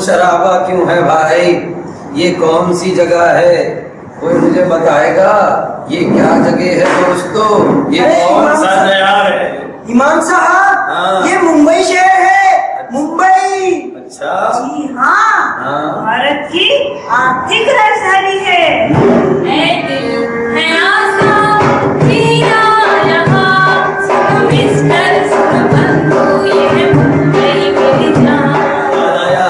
शराबा क्यों है भाई? ये कौन सी जगह है? कोई मुझे बताएगा ये क्या जगह है दोस्तों? ये कौन सा शहर है? इमाम साहब, ये मुंबई शहर है, मुंबई। अच्छा जी हाँ, भारत की आर्थिक राजधानी है। है दिल है आसा जीना यहाँ, सुनो मिस्टर सुनो बंधु, ये है मुंबई मेरी जान। आया,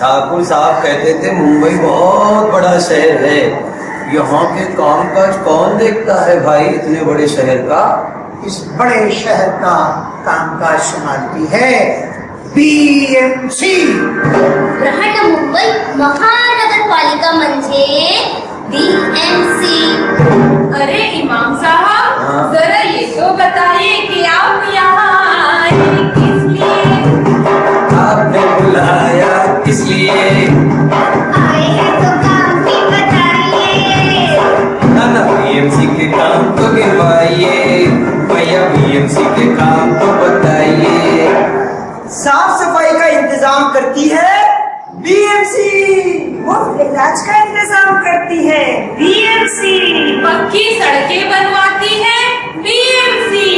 ठाकुर साहब कहते थे मुंबई बहुत बड़ा शहर है। यहाँ के कामकाज कौन देखता है भाई इतने बड़े शहर का? इस बड़े शहर का कामकाज संभालती है बीएमसी। बृहट मुंबई महानगरपालिका म्हणजे बीएमसी। अरे इमाम साहब, हाँ। जरा ये तो बताइए कि आप यहाँ आए किस लिए? आपने बुलाया किस लिए? आए हैं तो काम भी बताइए। ना बीएमसी के काम तो गिनवाइए भैया, बीएमसी के काम तो बताइए। साफ सफाई का इंतजाम करती है बीएमसी। मुफ्त इलाज का इंतजाम करती है बीएमसी। पक्की सड़कें बनवाती है बीएमसी।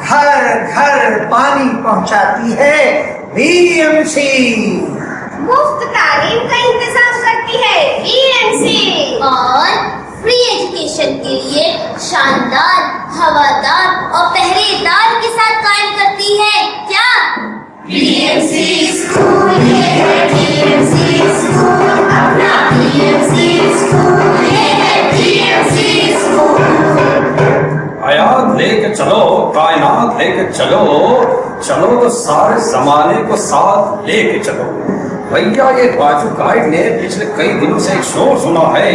घर घर पानी पहुंचाती है बीएमसी। मुफ्त तालीम का इंतजाम करती है बीएमसी। और फ्री एजुकेशन के लिए शानदार, हवादार और पहरेदार के साथ कायम करती है क्या? बीएमसी स्कूल है बीएमसी स्कूल, अपना बीएमसी स्कूल है बीएमसी स्कूल। आयात लेके चलो, कायनात लेके चलो, चलो तो सारे जमाने को साथ लेके चलो। भैया ये बाजू गाइड ने पिछले कई दिनों से एक शोर सुना है,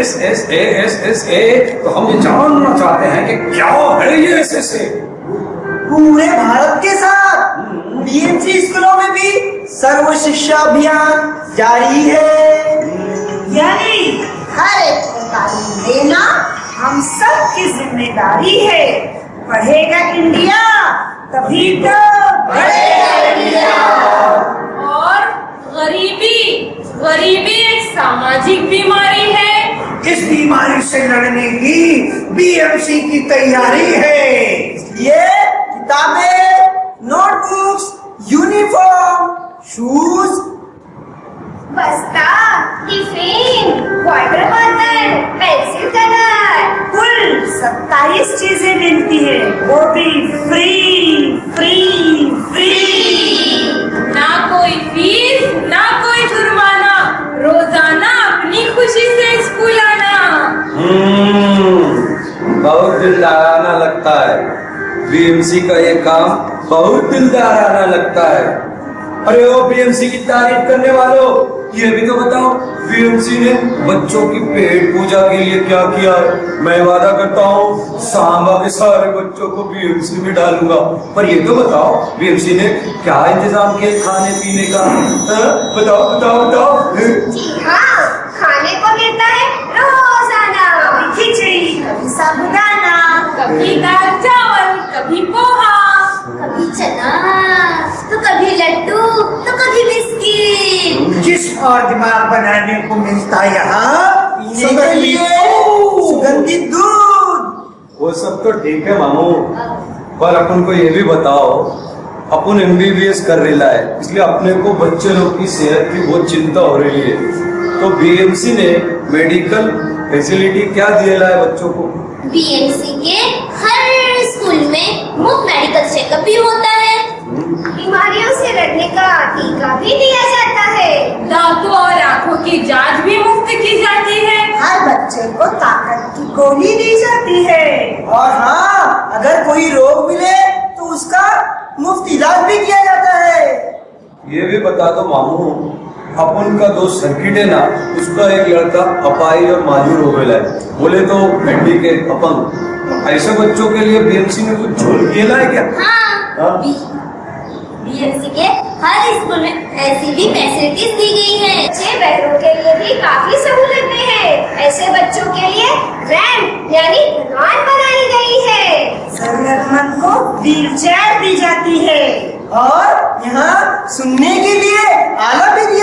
SSA। तो हम ये जानना चाहते हैं कि क्या है ये SSA? पूरे भारत के साथ बीएमसी स्कूलों में भी सर्व शिक्षा अभियान जारी है। यानी हर एक को तालीम देना हम सब की जिम्मेदारी है। पढ़ेगा इंडिया तभी तो बढ़ेगा इंडिया। और गरीबी एक सामाजिक बीमारी है। इस बीमारी से लड़ने की बीएमसी की तैयारी है। ये किताबें, नोटबुक्स, यूनिफॉर्म, शूज, बस्ता, tiffin, water bottle, pencil colour, कुल 27 चीजें मिलती है, वो भी फ्री फ्री फ्री। ना कोई फीस ना कोई जुर्माना, रोजाना अपनी खुशी से स्कूल आना। बहुत दिलदाराना लगता है। बीएमसी का ये काम बहुत दिलदाराना लगता है। अरे ओ बीएमसी की तारीफ करने वालों, ये भी तो बताओ बीएमसी ने बच्चों की पेट पूजा के लिए क्या किया है? मैं वादा करता हूँ सांबा के सारे बच्चों को बीएमसी में डालूंगा। पर ये तो बताओ बीएमसी ने क्या इंतजाम किया खाने पीने का? बताओ बताओ बताओ। जी हाँ, खाने को मिलता है रोजाना खिचड़ी, कभी साबुदाना, कभी दाल चावल, कभी पोहा, कभी चना, तो कभी लड्डू, तो कभी बिस्किट। जिस और दिमाग बनाने को मिलता है यहाँ पीने के लिए सुगंधित दूध। वो सब तो ठीक है मामू, पर अपन को ये भी बताओ, अपन MBBS कर रहा है, इसलिए अपने को बच्चे लोग की सेहत की बहुत चिंता हो रही है। तो बीएमसी ने मेडिकल फैसिलिटी क्या दिया है बच्चों को? बीएमसी के हर स्कूल में मुफ्त मेडिकल चेकअप भी होता है। बीमारियों से लड़ने का टीका भी दिया जाता है। दांतों और आंखों की जांच भी मुफ्त की जाती है। हर बच्चे को ताकत की गोली दी जाती है। और हाँ, अगर कोई रोग मिले तो उसका मुफ्त इलाज भी किया जाता है। ये भी बता दो मामू, अपन का दोस्त सर्किट है ना, उसका एक लड़का अपाई और माजूर हो गया है, बोले तो हड्डी के अपंग। ऐसे बच्चों के लिए बीएमसी ने कुछ झोल किया है क्या? हाँ, बीएमसी के हर स्कूल में ऐसी भी फैसिलिटीज दी गई है। बच्चे बहनों के लिए भी काफी सहूलतें हैं। ऐसे बच्चों के लिए रैंप यानी ढलान बनाई गई है। जरूरतमंद को व्हील चेयर दी जाती है। और यहाँ सुनने के लिए आला भी दिया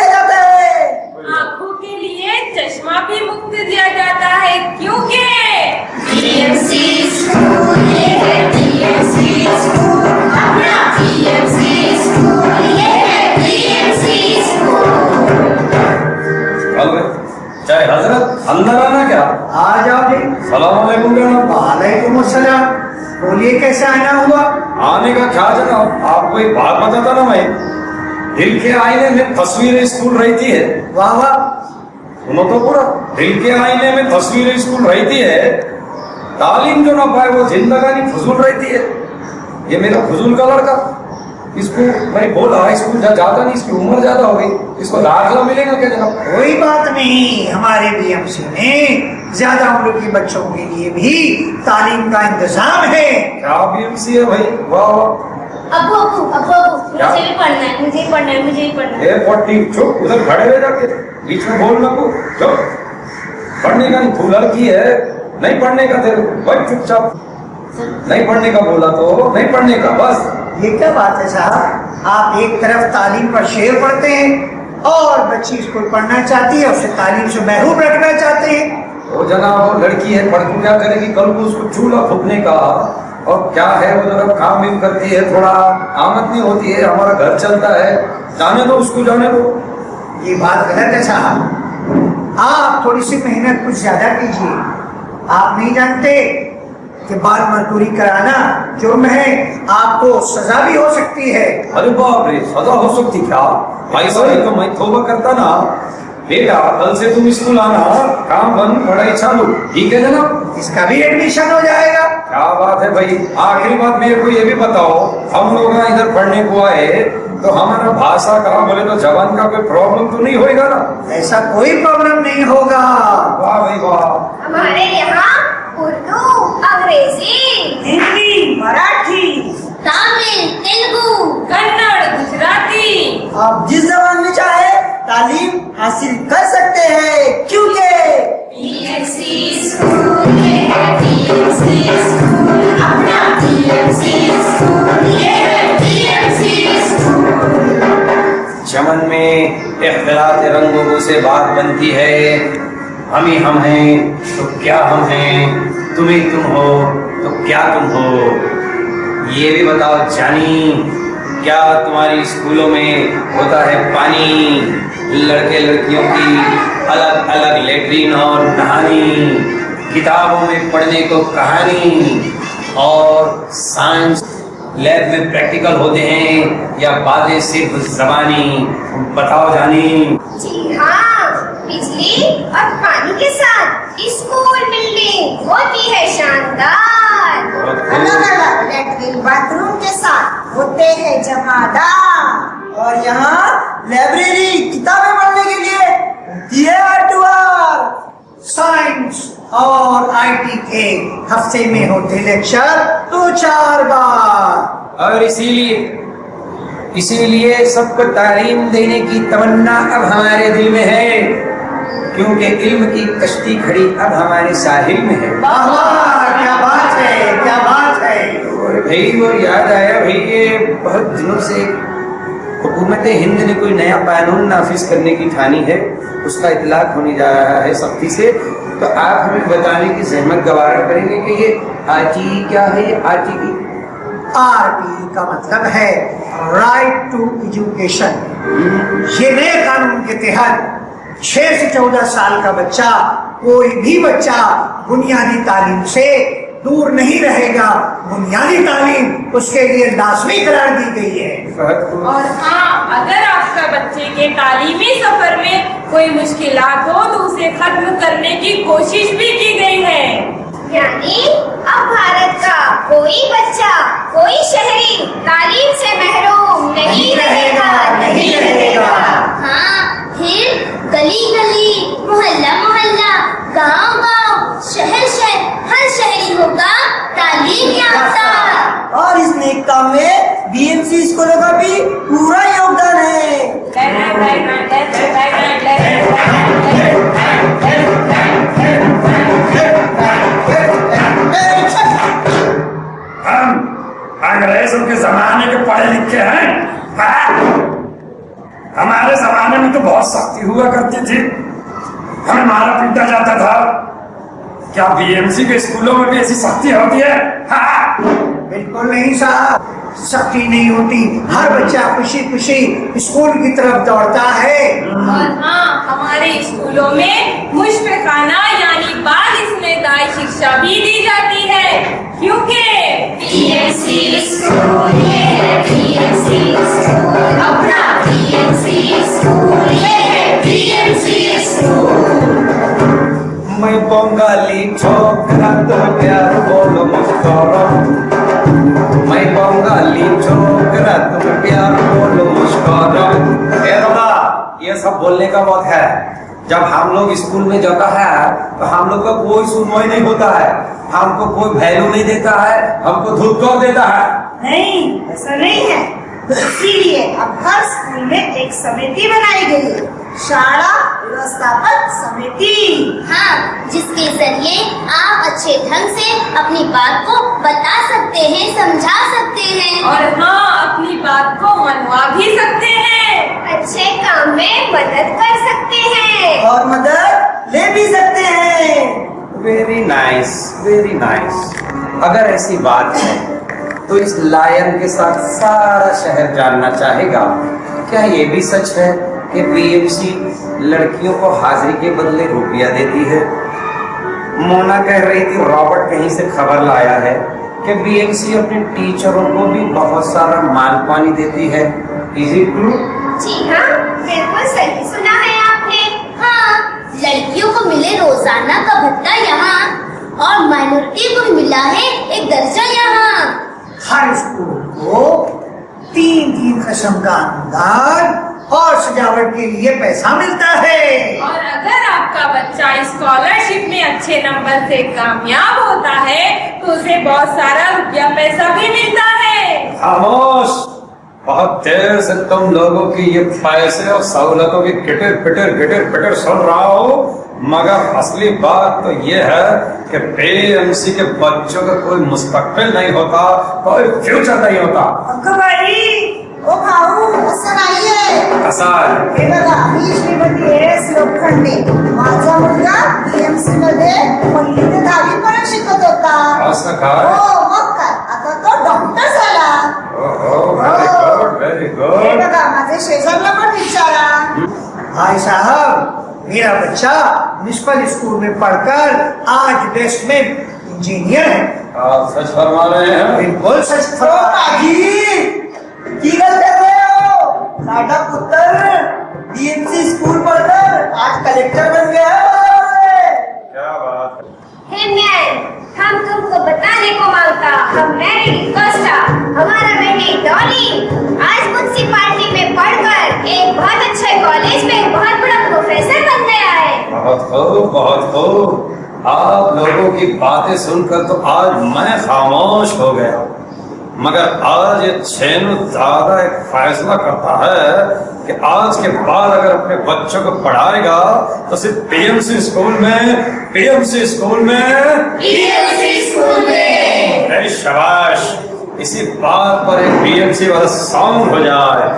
दिल के आईने में तस्वीरें स्कूल रहती है। वाह वाह, सुनो तो पूरा, दिल के आईने में तस्वीरें स्कूल रहती है, तालीम जो ना पाए वो जिंदगानी फजूल रहती है। ये मेरा फजूल का लड़का, इसको मैंने बोला स्कूल जाता नहीं, इसकी उम्र ज्यादा हो गई, इसको दाखिला मिलेगा क्या जनाब? कोई बात नहीं, हमारे बीएमसी में ज्यादा उम्र के बच्चों के लिए भी तालीम का इंतजाम है। क्या बीएमसी है भाई, वाह वाह। अब्बू अब्बू अब्बू अब्बू, क्या? मुझे भी पढ़ना है, मुझे ही पढ़ना है, मुझे ही पढ़ना है। ए पट्टी चुप, उधर खड़े रह जाके, बीच में बोल ना को, चुप। पढ़ने का नहीं, तू लड़की है, नहीं पढ़ने का तेरे को, भाई चुपचाप। नहीं पढ़ने का बोला तो नहीं पढ़ने का, बस। ये क्या बात है साहब, आप एक तरफ तालीम पर शेर पढ़ते हैं और बच्ची स्कूल पढ़ना चाहती है, उसे तालीम से महरूम रखना चाहते हैं। वो जनाब वो लड़की है, पढ़ के क्या करेगी, कल को उसको चूल्हा फूकने का और क्या है, वो जरा काम भी करती है, थोड़ा आमदनी होती है, हमारा घर चलता है, जाने दो उसको, जाने दो। ये बात गलत है साहब, आप थोड़ी सी मेहनत कुछ ज्यादा कीजिए। आप नहीं जानते कि बाल मजदूरी कराना जुर्म है, आपको सजा भी हो सकती है। अरे बाप रे, सजा हो सकती क्या? भाई साहब तो मैं तौबा करता ना। बेटा कल से तुम स्कूल आना, काम बंद, पढ़ाई चालू, ठीक है जनाब? इसका भी एडमिशन हो जाएगा। क्या बात है भाई। आखिरी बात मेरे को ये भी बताओ, हम लोग ना इधर पढ़ने को आए तो हमारा भाषा का बोले तो जबान का कोई प्रॉब्लम तो नहीं होएगा ना? ऐसा कोई प्रॉब्लम नहीं होगा। वाह भाई वाह। हमारे यहाँ उर्दू, अंग्रेजी, हिंदी, मराठी, तमिल, तेलुगु, कन्नड़, गुजराती। आप जिस जबान में चाहे तालीम हासिल कर सकते हैं, क्योंकि बीएमसी स्कूल, ये है बीएमसी स्कूल, अपना बीएमसी स्कूल, ये है बीएमसी स्कूल। चमन में इख्तिलाफ रंगों से बात बनती है। हम ही हम हैं तो क्या हम हैं, तुम ही तुम हो तो क्या तुम हो। ये भी बताओ जानी, क्या तुम्हारी स्कूलों में होता है पानी, लड़के लड़कियों की अलग अलग लेटरिन और नहानी, किताबों में पढ़ने को कहानी, और साइंस लैब में प्रैक्टिकल होते हैं, या बातें सिर्फ जबानी? बताओ जानी। जी हाँ, बिजली और पानी के साथ स्कूल बिल्डिंग होती है शानदार। अलग अलग लैट्रिन बाथरूम के साथ होते हैं जमादार। और यहाँ लाइब्रेरी किताबें पढ़ने के लिए होती है आर्टवार। साइंस और आईटी के हफ्ते में होते लेक्चर 2-4 बार। और इसीलिए सबको तालीम देने की तमन्ना अब हमारे दिल में है, क्योंकि इल्म की कश्ती खड़ी अब हमारे साहिल में है। वाह वाह, क्या बात है, क्या बात है। और भाई और याद आया भाई, ये बहुत दिनों से हुकूमत हिंद ने कोई नया कानून नाफिज करने की ठानी है, उसका इतलाक होने जा रहा है सख्ती से। तो आप हमें बताने की जहमत गवारा करेंगे कि ये आरटी क्या है? ये आरटी की आरटी का मतलब है राइट टू एजुकेशन। ये नए कानून के तहत 6 से 14 साल का बच्चा, कोई भी बच्चा बुनियादी तालीम से दूर नहीं रहेगा। बुनियादी तालीम उसके लिए लाजमी करार दी गई है। और हाँ, अगर आपका बच्चे के तालीमी सफर में कोई मुश्किलात हो तो उसे खत्म करने की कोशिश भी की गई है। यानी अब भारत का कोई बच्चा, कोई शहरी तालीम से महरूम नहीं रहेगा, नहीं रहेगा। हाँ, फिर गली गली, मोहल्ला मोहल्ला, गांव गांव, शहर शहर, हर शहरी होगा तालीम याफ्ता। और इस नेक काम में बीएमसी स्कूलों का भी पूरा योगदान है। हम अंग्रेजों के जमाने के पढ़े लिखे हैं। हमारे जमाने में तो बहुत सख्ती हुआ करती थी, हमें मारा पीटा जाता था। क्या बीएमसी के स्कूलों में भी ऐसी सख्ती होती है? बिल्कुल नहीं साहब, सख्ती नहीं होती। हर बच्चा खुशी खुशी स्कूल की तरफ दौड़ता है। और हाँ, हमारे स्कूलों में मुश्फिकाना यानी बाइस्मेदाई शिक्षा भी दी जाती है, क्योंकि बीएमसी स्कूल, ये है बीएमसी स्कूल, अपना मैं बंगाली छोकरा तुम प्यार बोलो मुस्कुरा, मैं बंगाली छोकरा तुम प्यार बोलो मुस्कुरा। ये सब बोलने का वक्त है। जब हम लोग स्कूल में जाता है तो हम लोग का कोई सुनवाई नहीं होता है, हमको कोई वैल्यू नहीं देता है, हमको धुतकार देता है। नहीं, ऐसा नहीं है। इसीलिए अब हर स्कूल में एक समिति बनाई गई है, शाला व्यवस्थापन समिति। हाँ, जिसके जरिए आप अच्छे ढंग से अपनी बात को बता सकते हैं, समझा सकते हैं और हाँ, अपनी बात को मनवा भी सकते हैं, अच्छे काम में मदद कर सकते हैं और मदद ले भी सकते हैं। Very nice, very nice. अगर ऐसी बात है तो इस लायन के साथ सारा शहर जानना चाहेगा। क्या ये भी सच है कि बीएमसी लड़कियों को हाजिरी के बदले रुपया देती है? मोना कह रही थी रॉबर्ट कहीं से खबर लाया है कि बीएमसी अपने टीचरों को भी बहुत सारा माल पानी देती है। Is it true? जी हाँ, बिल्कुल सही सुना है आपने। हाँ, लड़कियों को मिले रोजाना का भत्ता यहाँ और माइनॉरिटी को मिला है एक दर्जा यहाँ। हर स्कूल को 3 किस्म का अनुदान और सजावट के लिए पैसा मिलता है। और अगर आपका बच्चा स्कॉलरशिप में अच्छे नंबर से कामयाब होता है तो उसे बहुत सारा रुपया पैसा भी मिलता है। खामोश! बहुत देर से तुम लोगों की ये पैसे और सहूलतों की गिटर पिटर सुन रहा हो, मगर असली बात तो ये है कि बीएमसी के बच्चों का कोई मुस्तकबिल नहीं होता, कोई फ्यूचर नहीं होता। अक्का बाई, ओ भाऊ, सुनाइए। असाल हे बघा, मी श्रीमती एस लोखंडे, माझा मुलगा बीएमसी मध्ये 1ली ते 10वी पर्यंत शिकत होता। असं काय? हो, मग काय, आता तो डॉक्टर झाला। वेरी हे गुड। बघा, माझे शेजारला पण विचारा। भाई साहब, मेरा बच्चा म्युनिसिपल स्कूल में पढ़कर आज देश में इंजीनियर है। आप सच फरमा रहे हैं? बिल्कुल सच ओ फरमा रहे हैं। पाजी, की गल कर रहे हो? साडा पुत्र बीएमसी स्कूल पढ़कर आज कलेक्टर बन गया है। क्या बात है। हे मैम, हम तुमको बताने को मांगता, हम मैरिड कोस्टा, हमारा बेटी डॉली आज म्युनिसिपालिटी में पढ़कर एक बहुत अच्छे कॉलेज में बहुत बड़ा प्रोफेसर बन गया है। बहुत खूब, बहुत खूब। आप लोगों की बातें सुनकर तो आज मैं खामोश हो गया, मगर आज ये छेनू दादा एक फैसला करता है कि आज के बाद अगर अपने बच्चों को पढ़ाएगा तो सिर्फ बीएमसी स्कूल में, बीएमसी स्कूल में, बीएमसी स्कूल में। अरे शाबाश! इसी बात पर एक बीएमसी वाला सॉन्ग हो जाए।